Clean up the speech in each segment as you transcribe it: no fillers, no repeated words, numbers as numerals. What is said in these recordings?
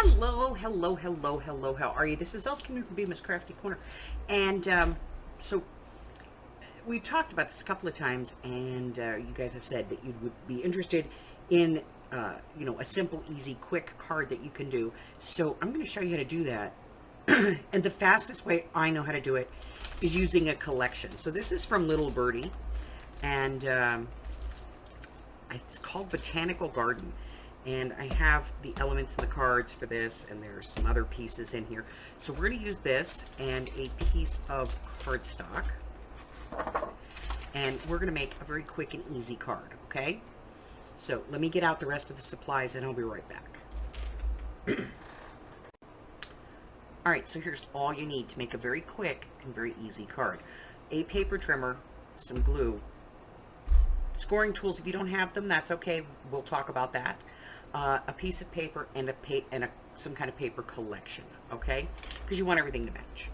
Hello, hello, hello, hello. How are you? This is Els coming from Bemis Crafty Corner. And so we've talked about this a couple of times, and you guys have said that you would be interested in, a simple, easy, quick card that you can do. So I'm going to show you how to do that. And the fastest way I know how to do it is using a collection. So this is from Little Birdie, and it's called Botanical Garden. And I have the elements and the cards for this, and there's some other pieces in here. So we're going to use this and a piece of cardstock, and we're going to make a very quick and easy card, okay? So let me get out the rest of the supplies, and I'll be right back. All right, so here's all you need to make a very quick and very easy card. A paper trimmer, some glue, scoring tools. If you don't have them, that's okay. We'll talk about that. A piece of paper and some kind of paper collection, okay? Because you want everything to match.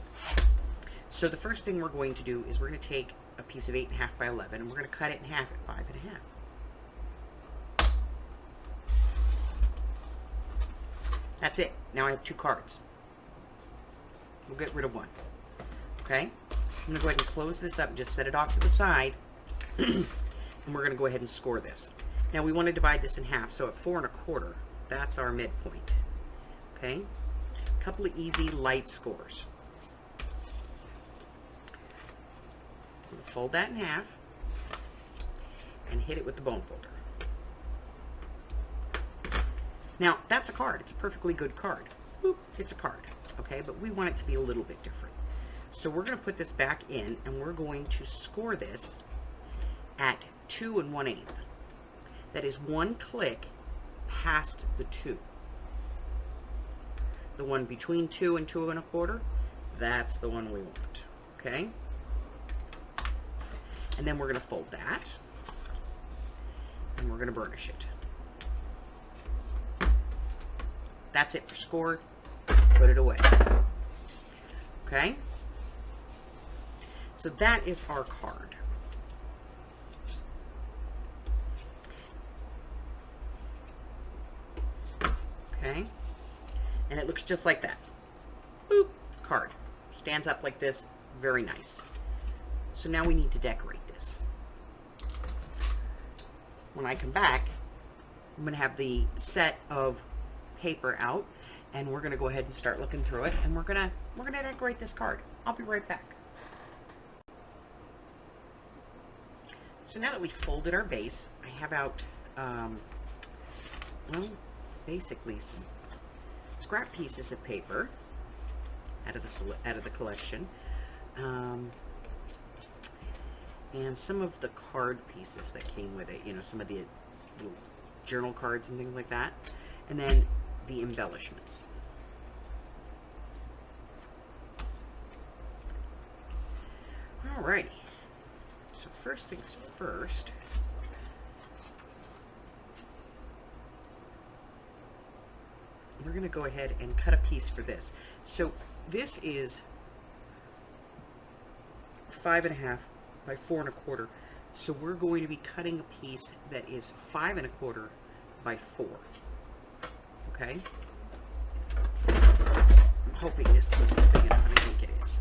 So the first thing we're going to do is we're going to take a piece of 8.5 by 11, and we're going to cut it in half at 5.5. That's it. Now I have 2 cards. We'll get rid of one. Okay? I'm going to go ahead and close this up and just set it off to the side. And we're going to go ahead and score this. Now we want to divide this in half, so at 4 1/4, that's our midpoint. Okay? A couple of easy light scores. I'm going to fold that in half and hit it with the bone folder. Now, that's a card. It's a perfectly good card. Boop, it's a card. Okay, but we want it to be a little bit different. So we're going to put this back in, and we're going to score this at 2 1/8. That is 1 click past the 2. The one between 2 and 2 1/4, that's the one we want. Okay? And then we're going to fold that, and we're going to burnish it. That's it for score. Put it away. Okay? So that is our card. Okay? And it looks just like that. Boop, card. Stands up like this. Very nice. So now we need to decorate this. When I come back, I'm going to have the set of paper out, and we're going to go ahead and start looking through it, and we're going to decorate this card. I'll be right back. So now that we've folded our base, I have out basically some scrap pieces of paper out of the collection, and some of the card pieces that came with it. Some of the little journal cards and things like that, and then the embellishments. Alrighty. So first things first. We're going to go ahead and cut a piece for this. So this is 5.5 by 4 1/4. So we're going to be cutting a piece that is 5 1/4 by 4. Okay? I'm hoping this piece is big enough, and I think it is.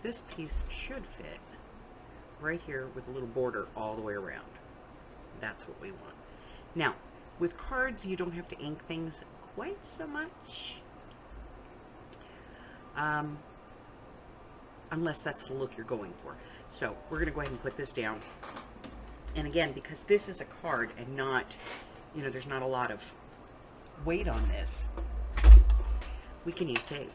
This piece should fit right here with a little border all the way around. That's what we want. Now, with cards, you don't have to ink things quite so much. Unless that's the look you're going for. So, we're going to go ahead and put this down. And again, because this is a card and not, there's not a lot of weight on this, we can use tape.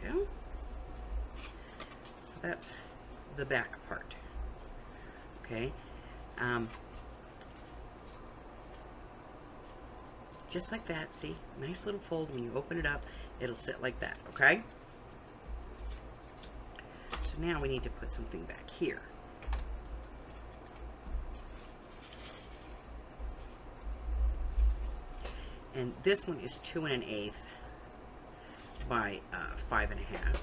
Go. that's the back part. Okay. Just like that, see? Nice little fold. When you open it up, it'll sit like that, okay? So now we need to put something back here. And this one is 2 1/8 by 5 1/2.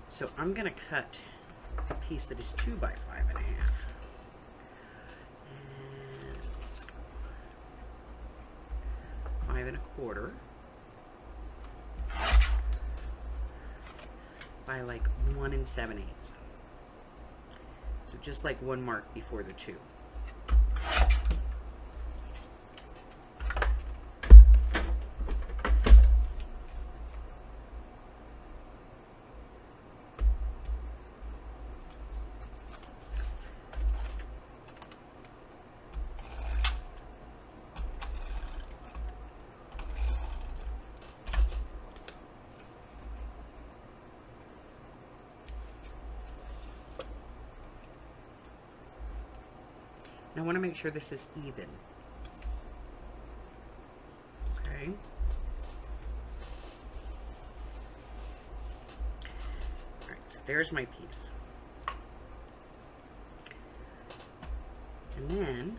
So I'm going to cut a piece that is 2 by 5 1/2. And let's go 5 1/4 by like 1 7/8. So just like one mark before the 2. And I want to make sure this is even. Okay. All right, so there's my piece. And then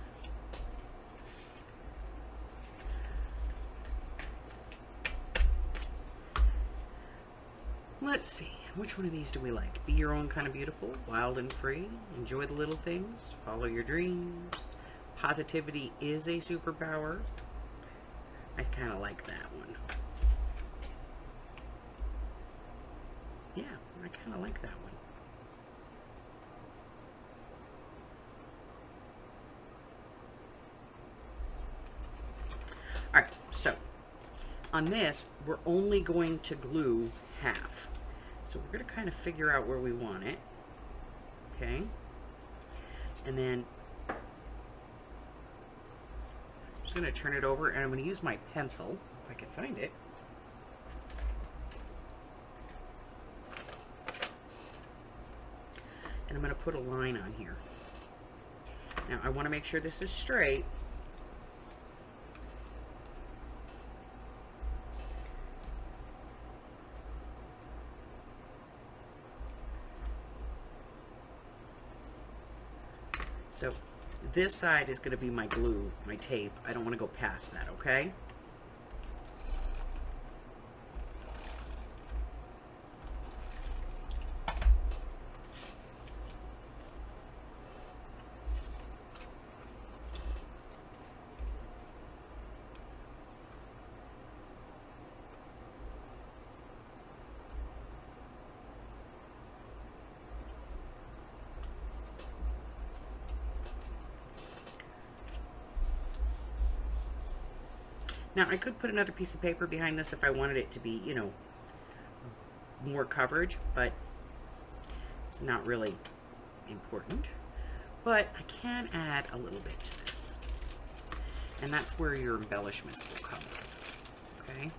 let's see, which one of these do we like? Be your own kind of beautiful, wild and free, enjoy the little things, follow your dreams, positivity is a superpower. I kind of like that one. Yeah, I kind of like that one. All right, so on this, we're only going to glue half. So we're going to kind of figure out where we want it. Okay. And then I'm just going to turn it over, and I'm going to use my pencil, if I can find it. And I'm going to put a line on here. Now I want to make sure this is straight. So this side is going to be my glue, my tape. I don't want to go past that, okay? Now, I could put another piece of paper behind this if I wanted it to be, you know, more coverage, but it's not really important. But I can add a little bit to this. And that's where your embellishments will come. Okay?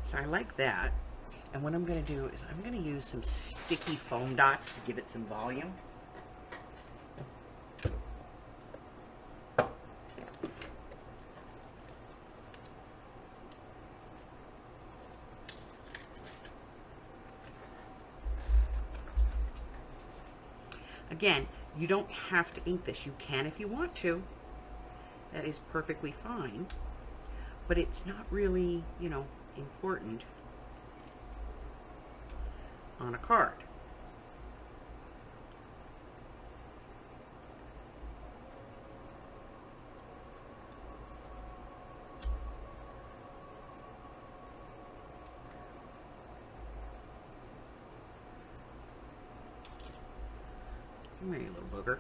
So I like that. And what I'm going to do is I'm going to use some sticky foam dots to give it some volume. Again, you don't have to ink this. You can if you want to. That is perfectly fine. But it's not really, you know, important on a card. Hey, little booger.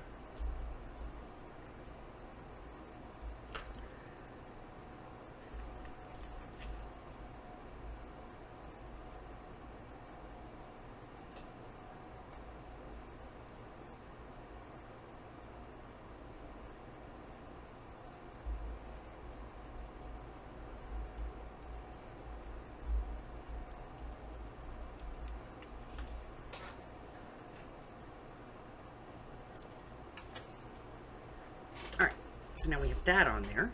All right, so now we have that on there.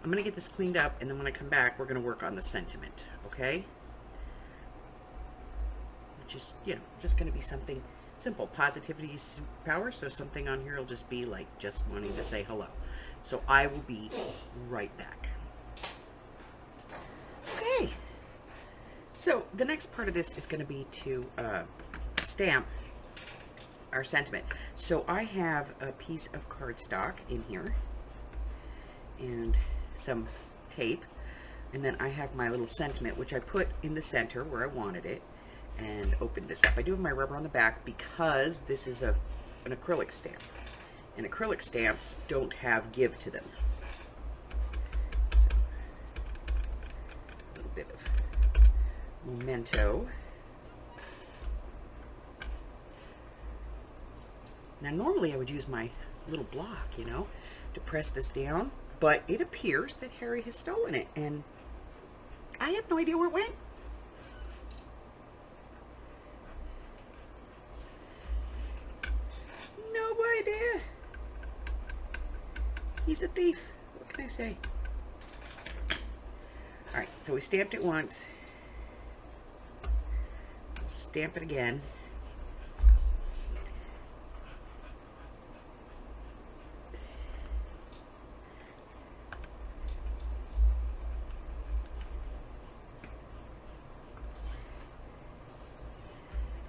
I'm going to get this cleaned up, and then when I come back, we're going to work on the sentiment, okay? Which is, you know, just going to be something simple. Positivity is power, so something on here will just be like just wanting to say hello. So I will be right back. Okay. So the next part of this is going to be to stamp our sentiment. So I have a piece of cardstock in here and some tape, and then I have my little sentiment, which I put in the center where I wanted it, and opened this up. I do have my rubber on the back because this is an acrylic stamp, and acrylic stamps don't have give to them. So, a little bit of memento. Now normally I would use my little block, you know, to press this down, but it appears that Harry has stolen it, and I have no idea where it went. No idea. He's a thief. What can I say? All right, so we stamped it once. Stamp it again.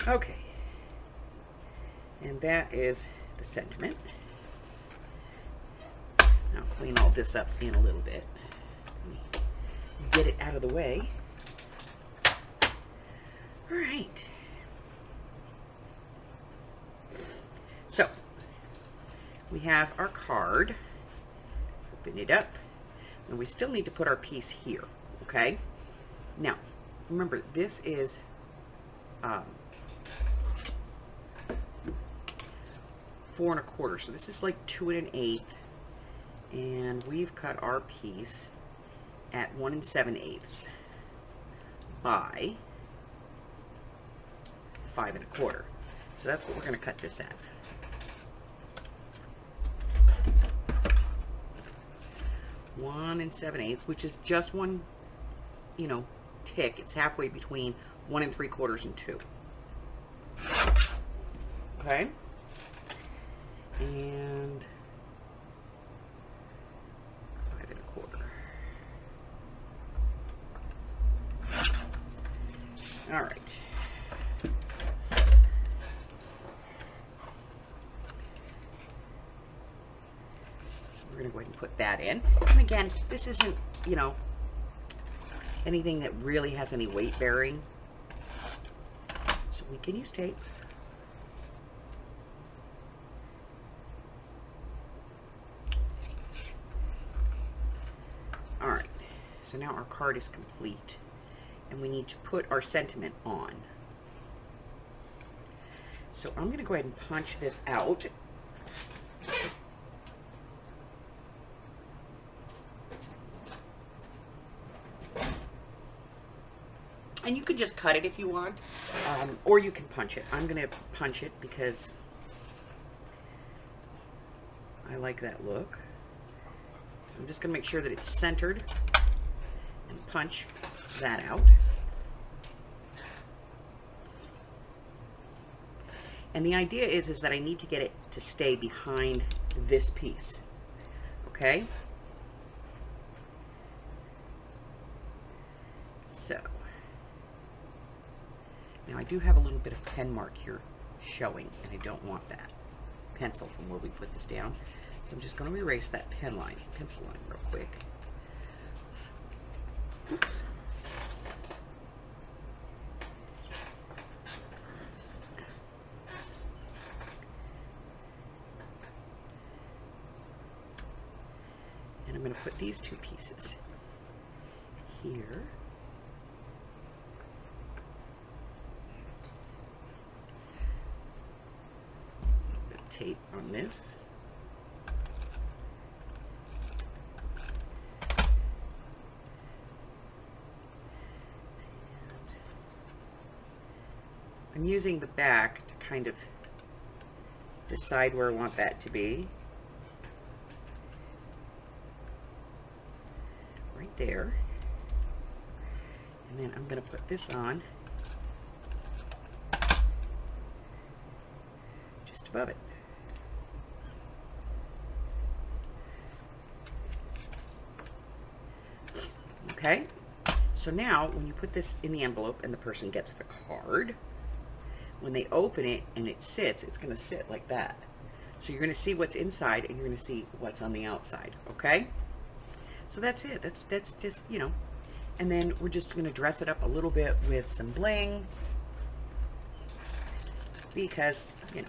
Okay, and that is the sentiment. I'll clean all this up in a little bit. Let me get it out of the way. All right. So, we have our card. Open it up. And we still need to put our piece here, okay? Now, remember, this is 4 1/4, so this is like 2 1/8, and we've cut our piece at 1 7/8 by 5 1/4. So that's what we're going to cut this at. One 7/8, which is just one, you know, tick. It's halfway between 1 3/4 and 2. Okay. And 5 1/4. All right. We're going to go ahead and put that in. And again, this isn't, you know, anything that really has any weight bearing. So we can use tape. All right, so now our card is complete, and we need to put our sentiment on. So I'm going to go ahead and punch this out. And you can just cut it if you want, or you can punch it. I'm going to punch it because I like that look. So I'm just going to make sure that it's centered and punch that out. And the idea is that I need to get it to stay behind this piece. Okay? So, now I do have a little bit of pen mark here showing, and I don't want that pencil from where we put this down. So I'm just going to erase that pencil line real quick. Oops. And I'm going to put these two pieces here. Tape on this. I'm using the back to kind of decide where I want that to be. Right there. And then I'm going to put this on just above it. Okay, so now when you put this in the envelope and the person gets the card, when they open it and it sits, it's going to sit like that. So you're going to see what's inside and you're going to see what's on the outside, okay? So that's it. That's just, you know, and then we're just going to dress it up a little bit with some bling because, you know,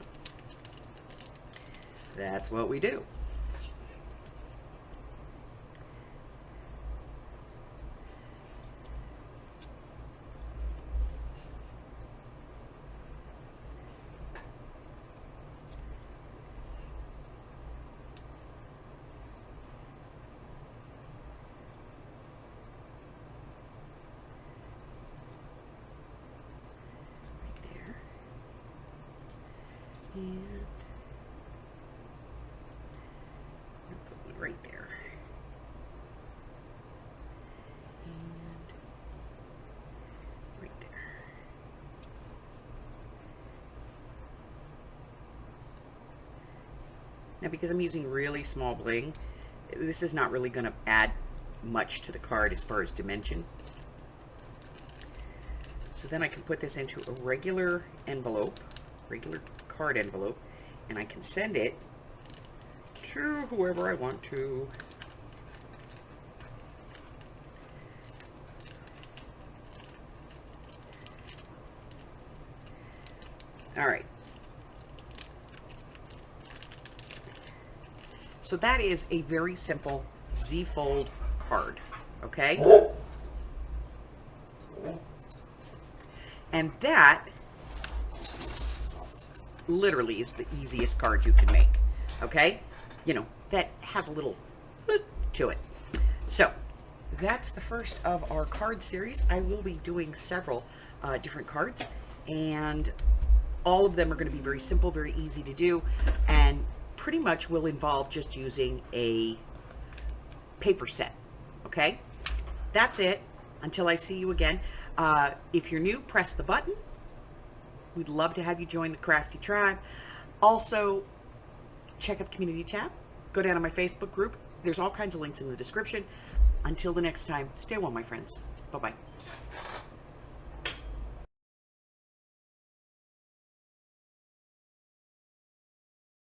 that's what we do. And put one right there. And right there. Now, because I'm using really small bling, this is not really going to add much to the card as far as dimension. So then I can put this into a regular envelope, regular card envelope, and I can send it to whoever I want to. All right. So that is a very simple Z-fold card, okay? And that literally is the easiest card you can make, okay? You know, that has a little to it. So that's the first of our card series. I will be doing several different cards, and all of them are going to be very simple, very easy to do, and pretty much will involve just using a paper set, okay? That's it. Until I see you again. If you're new, press the button. We'd love to have you join the Crafty Tribe. Also, check out the community tab. Go down to my Facebook group. There's all kinds of links in the description. Until the next time, stay well, my friends. Bye-bye.